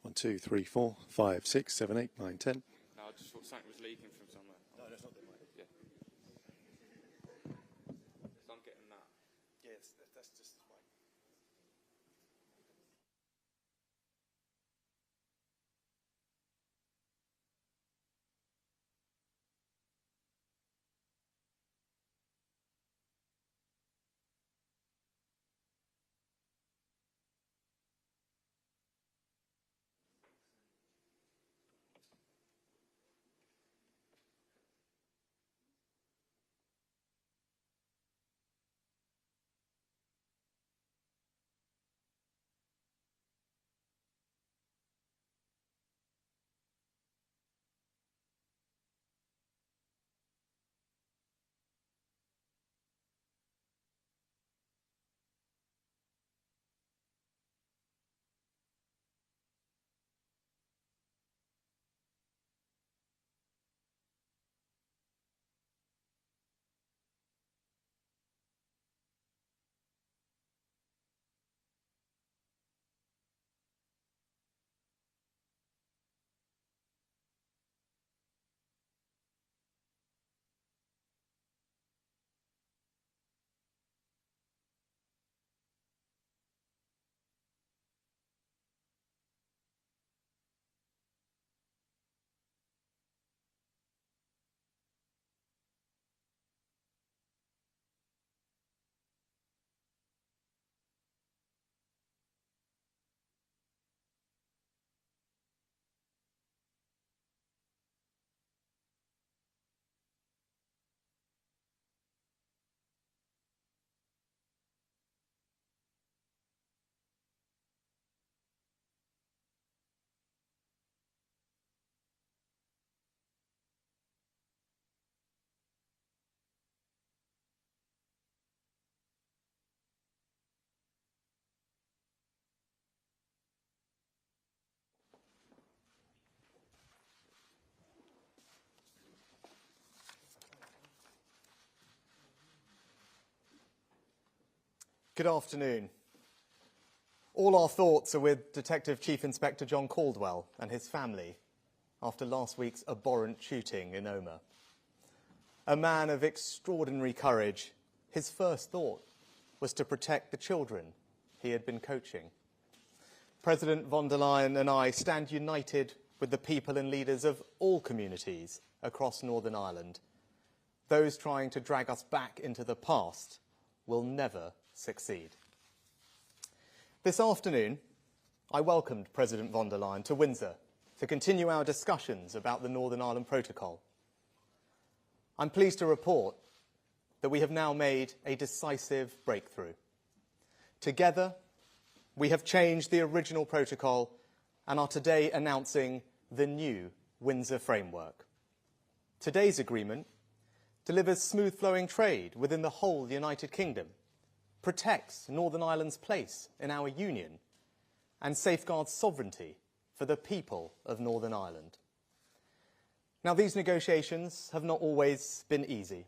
1, 2, 3, 4, 5, 6, 7, 8, 9, 10. No, I just thought something was leaking from somewhere. No, that's not the mic. Yeah. So I'm getting that. Yes, that's just the mic. Good afternoon. All our thoughts are with Detective Chief Inspector John Caldwell and his family after last week's abhorrent shooting in Omagh. A man of extraordinary courage, his first thought was to protect the children he had been coaching. President von der Leyen and I stand united with the people and leaders of all communities across Northern Ireland. Those trying to drag us back into the past will never succeed. This afternoon, I welcomed President von der Leyen to Windsor to continue our discussions about the Northern Ireland Protocol. I'm pleased to report that we have now made a decisive breakthrough. Together, we have changed the original protocol and are today announcing the new Windsor framework. Today's agreement delivers smooth-flowing trade within the whole United Kingdom, protects Northern Ireland's place in our union, and safeguards sovereignty for the people of Northern Ireland. Now, these negotiations have not always been easy,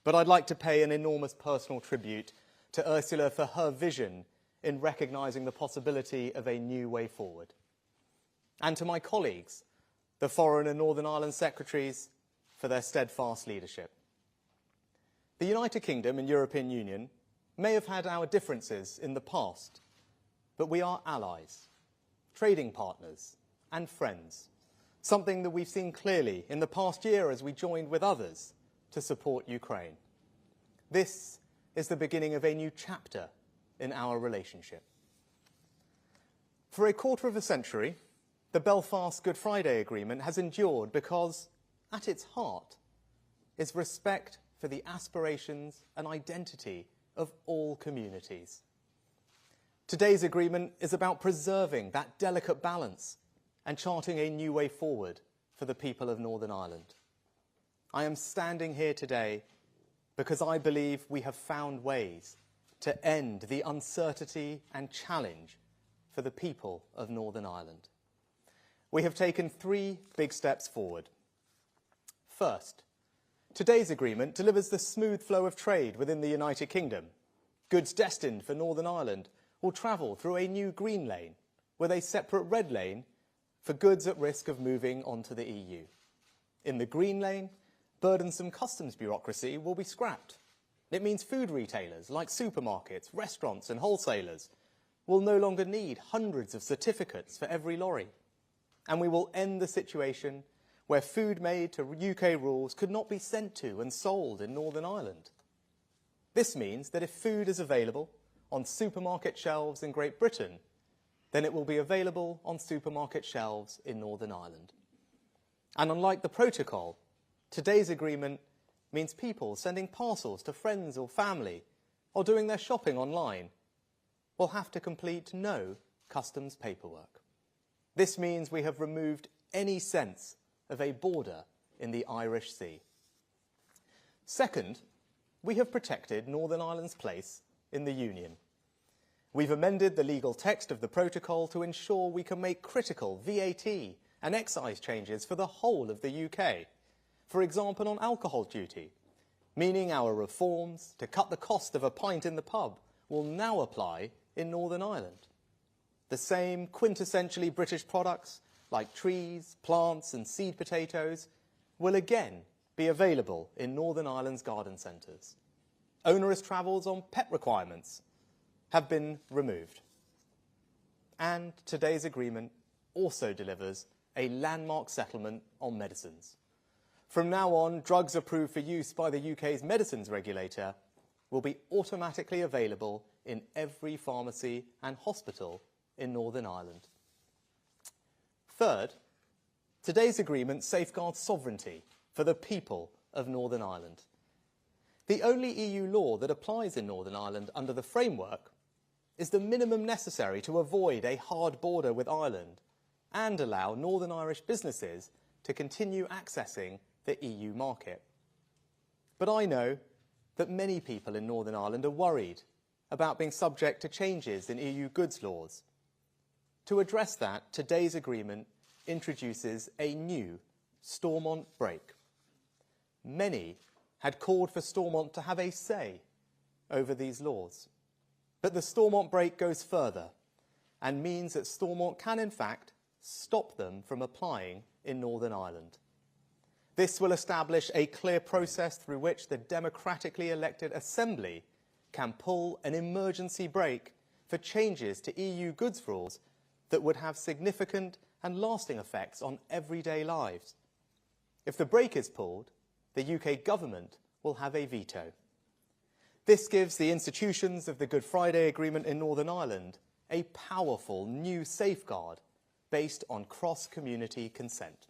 but I'd like to pay an enormous personal tribute to Ursula for her vision in recognising the possibility of a new way forward, and to my colleagues, the Foreign and Northern Ireland Secretaries, for their steadfast leadership. The United Kingdom and European Union may have had our differences in the past, but we are allies, trading partners and friends, something that we've seen clearly in the past year as we joined with others to support Ukraine. This is the beginning of a new chapter in our relationship. For a quarter of a century, the Belfast Good Friday Agreement has endured because, at its heart, is respect for the aspirations and identity of all communities. Today's agreement is about preserving that delicate balance and charting a new way forward for the people of Northern Ireland. I am standing here today because I believe we have found ways to end the uncertainty and challenge for the people of Northern Ireland. We have taken 3 big steps forward. First, today's agreement delivers the smooth flow of trade within the United Kingdom, Goods destined for Northern Ireland will travel through a new green lane with a separate red lane for goods at risk of moving onto the EU. In the green lane, burdensome customs bureaucracy will be scrapped. It means food retailers like supermarkets, restaurants and wholesalers will no longer need hundreds of certificates for every lorry. And we will end the situation where food made to UK rules could not be sent to and sold in Northern Ireland. This means that if food is available on supermarket shelves in Great Britain, then it will be available on supermarket shelves in Northern Ireland. And unlike the protocol, today's agreement means people sending parcels to friends or family or doing their shopping online will have to complete no customs paperwork. This means we have removed any sense of a border in the Irish Sea. Second, we have protected Northern Ireland's place in the Union. We've amended the legal text of the protocol to ensure we can make critical VAT and excise changes for the whole of the UK, for example on alcohol duty, meaning our reforms to cut the cost of a pint in the pub will now apply in Northern Ireland. The same quintessentially British products like trees, plants and seed potatoes will again be available in Northern Ireland's garden centres. Onerous travels on pet requirements have been removed. And today's agreement also delivers a landmark settlement on medicines. From now on, drugs approved for use by the UK's medicines regulator will be automatically available in every pharmacy and hospital in Northern Ireland. Third, today's agreement safeguards sovereignty for the people of Northern Ireland. The only EU law that applies in Northern Ireland under the framework is the minimum necessary to avoid a hard border with Ireland and allow Northern Irish businesses to continue accessing the EU market. But I know that many people in Northern Ireland are worried about being subject to changes in EU goods laws. To address that, today's agreement introduces a new Stormont break. Many had called for Stormont to have a say over these laws. But the Stormont break goes further and means that Stormont can, in fact, stop them from applying in Northern Ireland. This will establish a clear process through which the democratically elected Assembly can pull an emergency brake for changes to EU goods rules that would have significant and lasting effects on everyday lives. If the brake is pulled, the UK government will have a veto. This gives the institutions of the Good Friday Agreement in Northern Ireland a powerful new safeguard based on cross-community consent.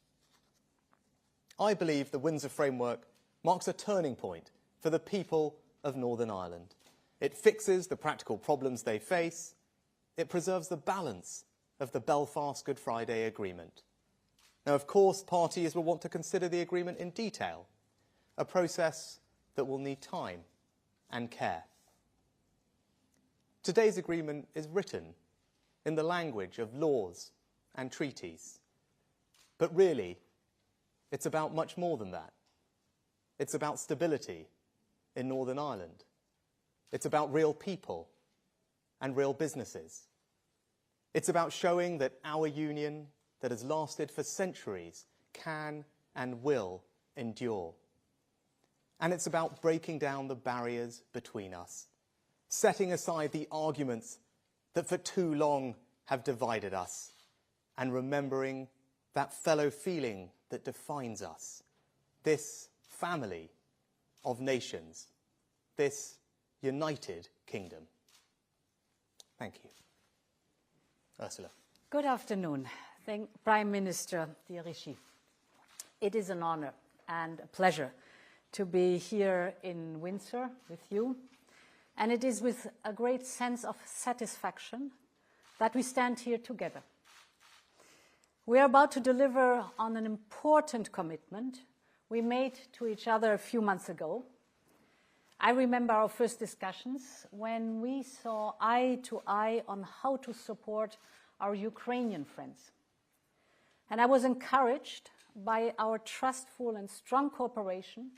I believe the Windsor framework marks a turning point for the people of Northern Ireland. It fixes the practical problems they face. It preserves the balance of the Belfast Good Friday Agreement. Now, of course, parties will want to consider the agreement in detail, a process that will need time and care. Today's agreement is written in the language of laws and treaties. But really, it's about much more than that. It's about stability in Northern Ireland. It's about real people and real businesses. It's about showing that our union that has lasted for centuries can and will endure. And it's about breaking down the barriers between us, setting aside the arguments that for too long have divided us, and remembering that fellow feeling that defines us, this family of nations, this united kingdom. Thank you. Ursula. Good afternoon. Prime Minister, dear Rishi. It is an honor and a pleasure to be here in Windsor with you. And it is with a great sense of satisfaction that we stand here together. We are about to deliver on an important commitment we made to each other a few months ago. I remember our first discussions when we saw eye to eye on how to support our Ukrainian friends. And I was encouraged by our trustful and strong cooperation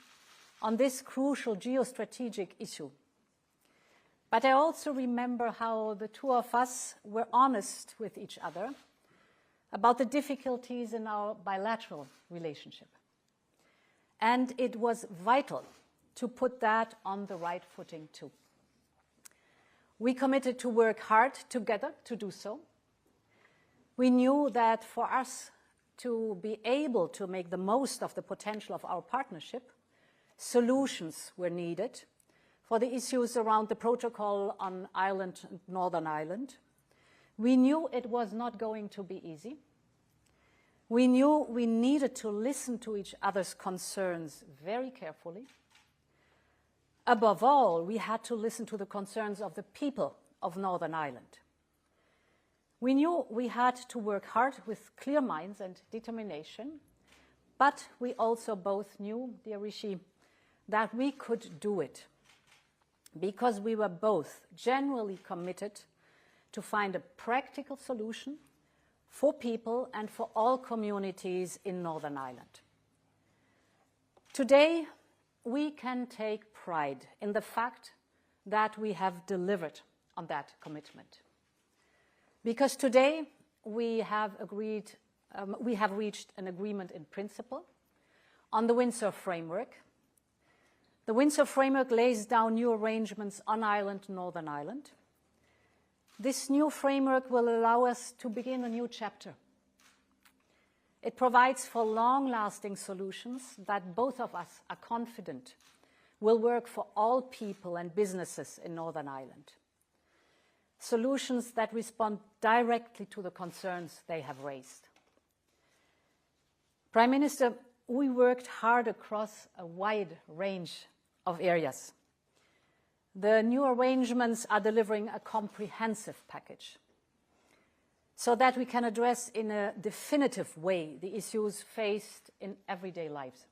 on this crucial geostrategic issue. But I also remember how the two of us were honest with each other about the difficulties in our bilateral relationship. And it was vital to put that on the right footing too. We committed to work hard together to do so. We knew that for us to be able to make the most of the potential of our partnership, solutions were needed for the issues around the protocol on Ireland and Northern Ireland. We knew it was not going to be easy. We knew we needed to listen to each other's concerns very carefully. Above all, we had to listen to the concerns of the people of Northern Ireland. We knew we had to work hard with clear minds and determination, but we also both knew, dear Rishi, that we could do it because we were both genuinely committed to find a practical solution for people and for all communities in Northern Ireland. Today, we can take pride in the fact that we have delivered on that commitment. Because today we have reached an agreement in principle on the Windsor framework. The Windsor framework lays down new arrangements on Ireland and Northern Ireland. This new framework will allow us to begin a new chapter. It provides for long-lasting solutions that both of us are confident will work for all people and businesses in Northern Ireland. Solutions that respond directly to the concerns they have raised. Prime Minister, we worked hard across a wide range of areas. The new arrangements are delivering a comprehensive package so that we can address in a definitive way the issues faced in everyday lives.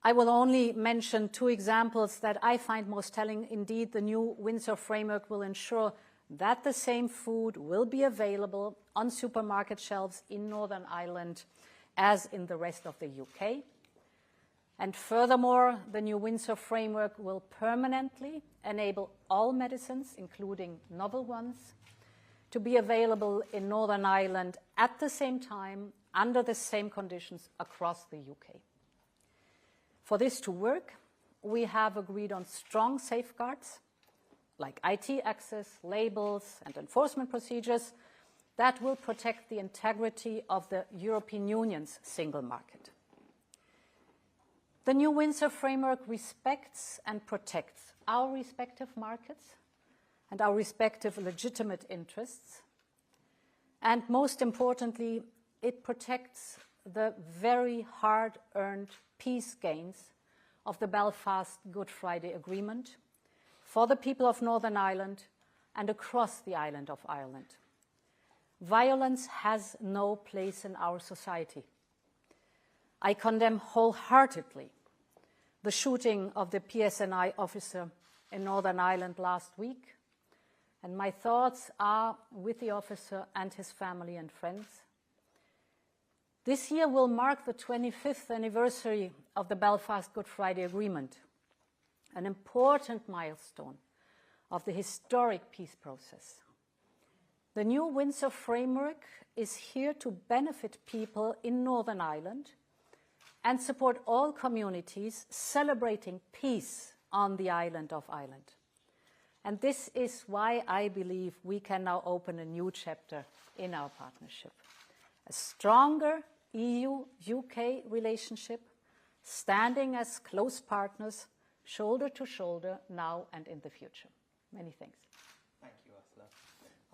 I will only mention two examples that I find most telling. Indeed, the new Windsor framework will ensure that the same food will be available on supermarket shelves in Northern Ireland as in the rest of the UK. And furthermore, the new Windsor framework will permanently enable all medicines, including novel ones, to be available in Northern Ireland at the same time, under the same conditions across the UK. For this to work, we have agreed on strong safeguards, like IT access, labels, and enforcement procedures that will protect the integrity of the European Union's single market. The new Windsor framework respects and protects our respective markets and our respective legitimate interests. And most importantly, it protects the very hard-earned peace gains of the Belfast Good Friday Agreement for the people of Northern Ireland and across the island of Ireland. Violence has no place in our society. I condemn wholeheartedly the shooting of the PSNI officer in Northern Ireland last week, and my thoughts are with the officer and his family and friends. This year will mark the 25th anniversary of the Belfast Good Friday Agreement, an important milestone of the historic peace process. The new Windsor framework is here to benefit people in Northern Ireland and support all communities celebrating peace on the island of Ireland. And this is why I believe we can now open a new chapter in our partnership. A stronger EU-UK relationship, standing as close partners, shoulder to shoulder, now and in the future. Many thanks. Thank you,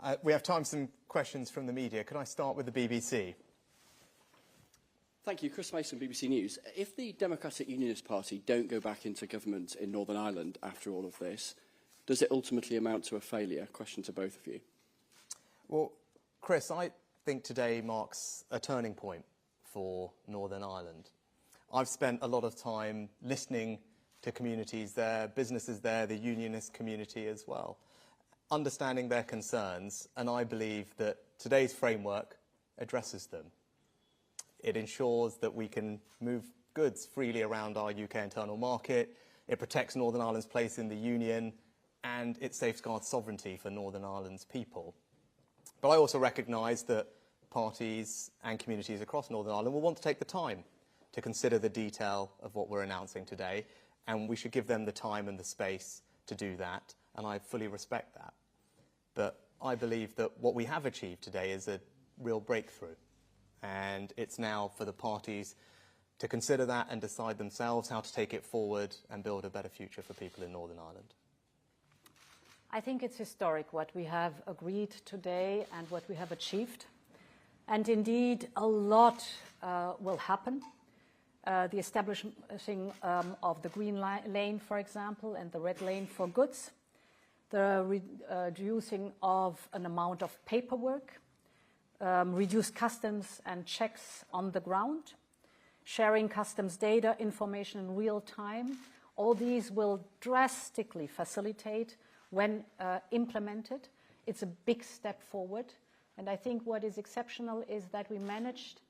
Ursula. We have time for some questions from the media. Can I start with the BBC? Thank you. Chris Mason, BBC News. If the Democratic Unionist Party don't go back into government in Northern Ireland after all of this, does it ultimately amount to a failure? Question to both of you. Well, Chris, I think today marks a turning point for Northern Ireland. I've spent a lot of time listening to communities there, businesses there, the unionist community as well, understanding their concerns, and I believe that today's framework addresses them. It ensures that we can move goods freely around our UK internal market. It protects Northern Ireland's place in the Union. and it safeguards sovereignty for Northern Ireland's people. But I also recognise that parties and communities across Northern Ireland will want to take the time to consider the detail of what we're announcing today, and we should give them the time and the space to do that, and I fully respect that. But I believe that what we have achieved today is a real breakthrough, and it's now for the parties to consider that and decide themselves how to take it forward and build a better future for people in Northern Ireland. I think it's historic what we have agreed today and what we have achieved. And indeed, a lot will happen. The establishing of the green lane, for example, and the red lane for goods, the reducing of an amount of paperwork, reduced customs and checks on the ground, sharing customs data, information in real time. All these will drastically facilitate when implemented. It's a big step forward. And I think what is exceptional is that we managed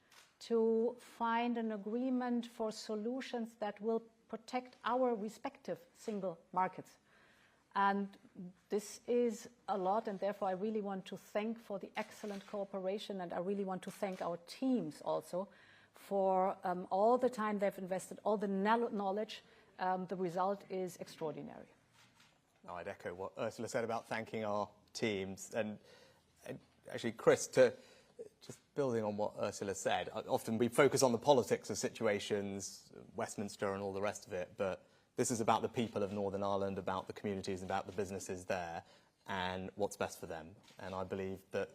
to find an agreement for solutions that will protect our respective single markets. And this is a lot, and therefore I really want to thank for the excellent cooperation, and I really want to thank our teams also for all the time they've invested, all the knowledge. The result is extraordinary. No, I'd echo what Ursula said about thanking our teams. And actually, Chris, to just building on what Ursula said, often we focus on the politics of situations, Westminster and all the rest of it, but this is about the people of Northern Ireland, about the communities, about the businesses there, and what's best for them. And I believe that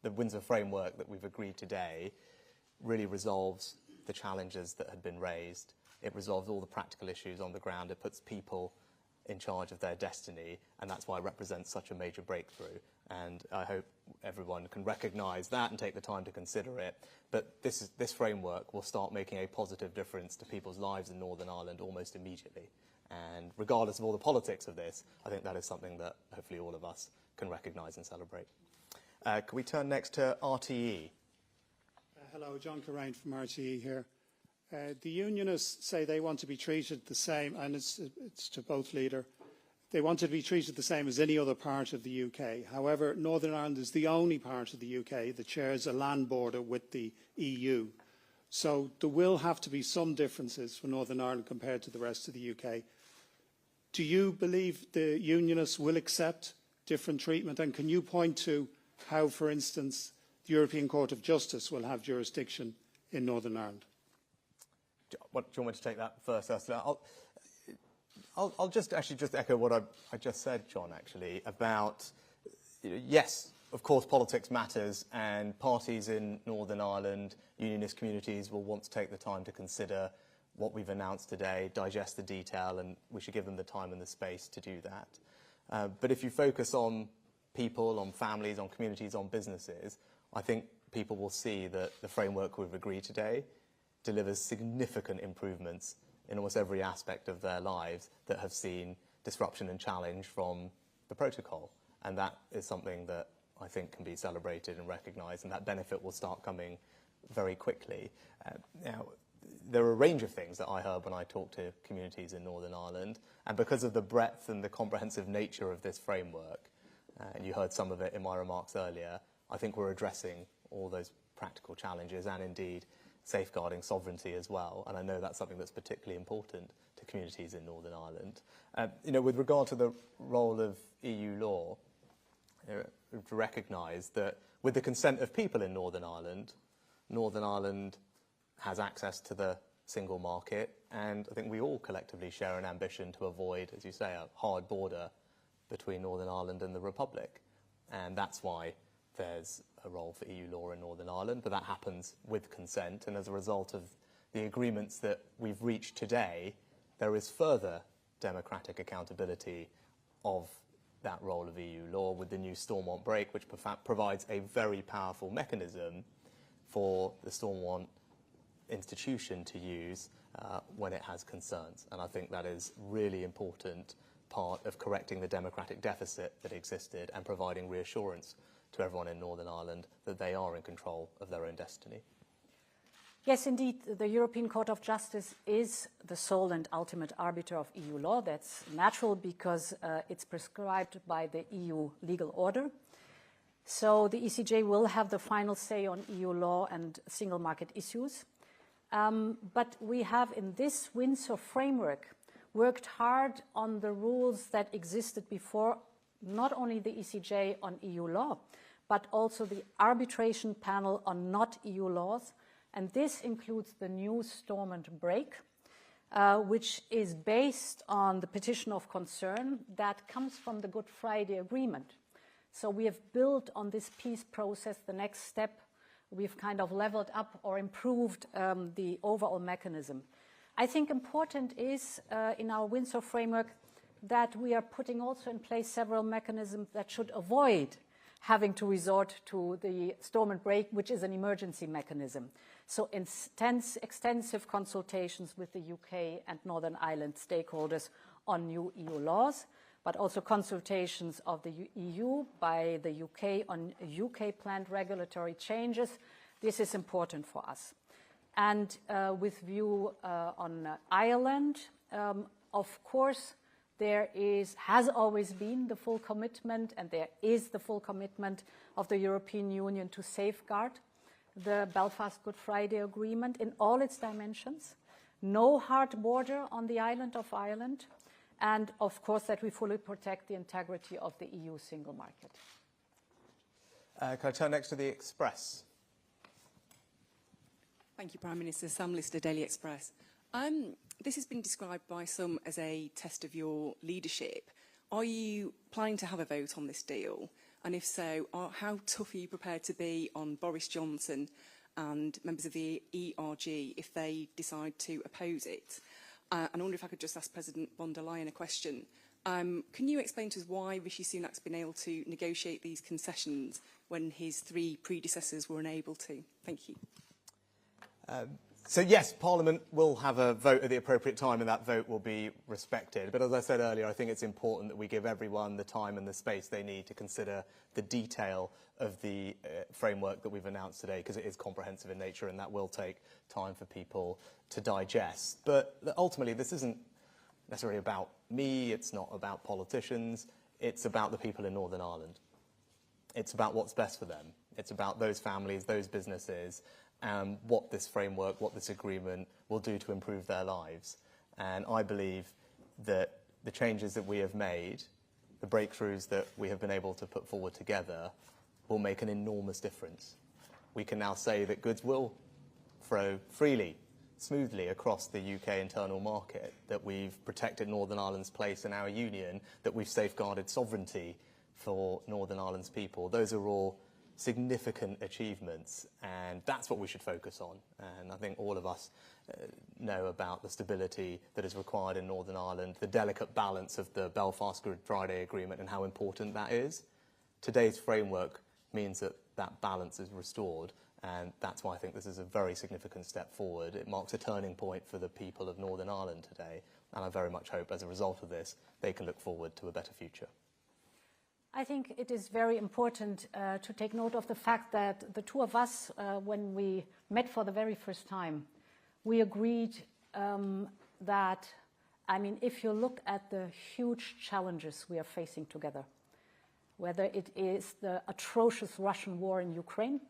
the Windsor framework that we've agreed today really resolves the challenges that had been raised. It resolves all the practical issues on the ground. It puts people in charge of their destiny, and that's why it represents such a major breakthrough. And I hope everyone can recognise that and take the time to consider it. But this framework will start making a positive difference to people's lives in Northern Ireland almost immediately. And regardless of all the politics of this, I think that is something that hopefully all of us can recognise and celebrate. Can we turn next to RTE? Hello, John Carrain from RTE here. The unionists say they want to be treated the same, and it's to both leader. They want to be treated the same as any other part of the UK. However, Northern Ireland is the only part of the UK that shares a land border with the EU. So there will have to be some differences for Northern Ireland compared to the rest of the UK. Do you believe the unionists will accept different treatment? And can you point to how, for instance, the European Court of Justice will have jurisdiction in Northern Ireland? Do you want me to take that first, Ursula? I'll just echo what I just said, John, actually, about, yes, of course, politics matters, and parties in Northern Ireland, unionist communities, will want to take the time to consider what we've announced today, digest the detail, and we should give them the time and the space to do that. But if you focus on people, on families, on communities, on businesses, I think people will see that the framework we've agreed today delivers significant improvements in almost every aspect of their lives that have seen disruption and challenge from the protocol. And that is something that I think can be celebrated and recognised, and that benefit will start coming very quickly. Now, there are a range of things that I heard when I talked to communities in Northern Ireland, and because of the breadth and the comprehensive nature of this framework, and you heard some of it in my remarks earlier, I think we're addressing all those practical challenges and indeed safeguarding sovereignty as well. And I know that's something that's particularly important to communities in Northern Ireland. With regard to the role of EU law, to recognise that with the consent of people in Northern Ireland has access to the single market, and I think we all collectively share an ambition to avoid, as you say, a hard border between Northern Ireland and the Republic. And that's why there's a role for EU law in Northern Ireland, but that happens with consent. And as a result of the agreements that we've reached today, there is further democratic accountability of that role of EU law with the new Stormont break, which provides a very powerful mechanism for the Stormont institution to use when it has concerns. And I think that is really important part of correcting the democratic deficit that existed and providing reassurance to everyone in Northern Ireland that they are in control of their own destiny. Yes, indeed, the European Court of Justice is the sole and ultimate arbiter of EU law. That's natural because it's prescribed by the EU legal order. So the ECJ will have the final say on EU law and single market issues. But we have, in this Windsor framework, worked hard on the rules that existed before, not only the ECJ on EU law, but also the arbitration panel on not EU laws. And this includes the new storm and break, which is based on the petition of concern that comes from the Good Friday Agreement. So we have built on this peace process the next step. We've kind of leveled up or improved the overall mechanism. I think important is in our Windsor framework that we are putting also in place several mechanisms that should avoid having to resort to the storm and break, which is an emergency mechanism. So extensive consultations with the UK and Northern Ireland stakeholders on new EU laws, but also consultations of the EU by the UK on UK-planned regulatory changes. This is important for us. And with view on Ireland, of course, there has always been the full commitment, and there is the full commitment of the European Union to safeguard the Belfast Good Friday Agreement in all its dimensions. No hard border on the island of Ireland, and of course that we fully protect the integrity of the EU single market. Can I turn next to the Express? Thank you, Prime Minister. Sam Lister, Daily Express. This has been described by some as a test of your leadership. Are you planning to have a vote on this deal? And if so, how tough are you prepared to be on Boris Johnson and members of the ERG if they decide to oppose it? And I wonder if I could just ask President von der Leyen a question. Can you explain to us why Rishi Sunak's been able to negotiate these concessions when his three predecessors were unable to? Thank you. So yes, Parliament will have a vote at the appropriate time, and that vote will be respected. But as I said earlier, I think it's important that we give everyone the time and the space they need to consider the detail of the framework that we've announced today, because it is comprehensive in nature, and that will take time for people to digest. But ultimately, this isn't necessarily about me. It's not about politicians. It's about the people in Northern Ireland. It's about what's best for them. It's about those families, those businesses, what this framework, what this agreement will do to improve their lives. And I believe that the changes that we have made, the breakthroughs that we have been able to put forward together, will make an enormous difference. We can now say that goods will flow freely, smoothly across the UK internal market, that we've protected Northern Ireland's place in our union, that we've safeguarded sovereignty for Northern Ireland's people. Those are all significant achievements, and that's what we should focus on. And I think all of us know about the stability that is required in Northern Ireland, the delicate balance of the Belfast Good Friday Agreement and how important that is. Today's framework means that that balance is restored, and that's why I think this is a very significant step forward. It marks a turning point for the people of Northern Ireland today, and I very much hope as a result of this they can look forward to a better future. I think it is very important to take note of the fact that the two of us, when we met for the very first time, we agreed that, I mean, if you look at the huge challenges we are facing together, whether it is the atrocious Russian war in Ukraine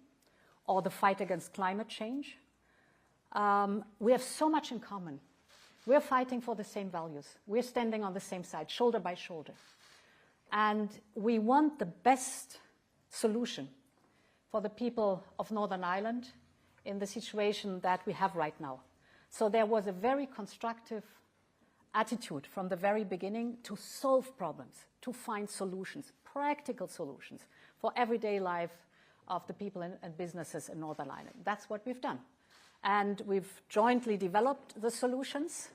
or the fight against climate change, we have so much in common. We're fighting for the same values. We're standing on the same side, shoulder by shoulder. And we want the best solution for the people of Northern Ireland in the situation that we have right now. So there was a very constructive attitude from the very beginning to solve problems, to find solutions, practical solutions for everyday life of the people and businesses in Northern Ireland. That's what we've done. And we've jointly developed the solutions.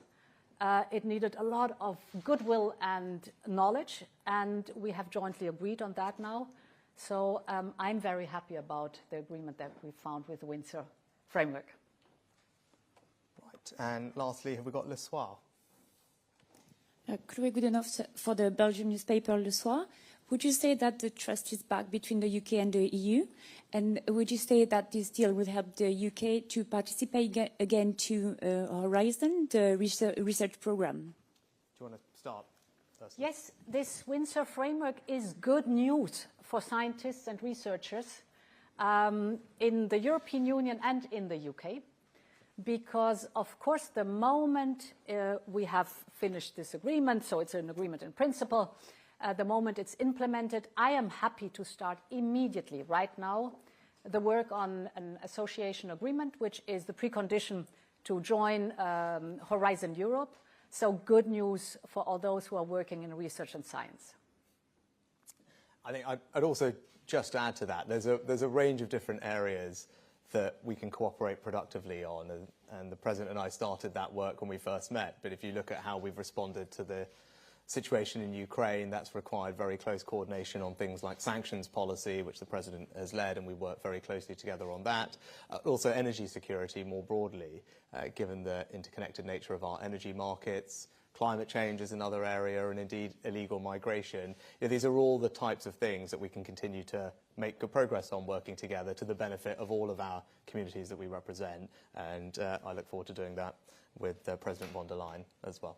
It needed a lot of goodwill and knowledge, and we have jointly agreed on that now. So I'm very happy about the agreement that we found with the Windsor framework. Right, and lastly, have we got Le Soir? Chloé Goodenough for the Belgian newspaper Le Soir. Would you say that the trust is back between the UK and the EU? And would you say that this deal will help the UK to participate again to Horizon, the research programme? Do you want to start? Yes, this Windsor framework is good news for scientists and researchers in the European Union and in the UK, because, of course, the moment we have finished this agreement, so it's an agreement in principle, the moment it's implemented, I am happy to start immediately, right now, the work on an association agreement, which is the precondition to join Horizon Europe. So good news for all those who are working in research and science. I think I'd also just add to that, there's a range of different areas that we can cooperate productively on, and the President and I started that work when we first met. But if you look at how we've responded to the situation in Ukraine, that's required very close coordination on things like sanctions policy, which the President has led, and we work very closely together on that. Also energy security more broadly, given the interconnected nature of our energy markets. Climate change is another area, and indeed illegal migration. These are all the types of things that we can continue to make good progress on working together to the benefit of all of our communities that we represent. And I look forward to doing that with President von der Leyen as well.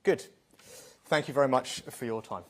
Good. Thank you very much for your time.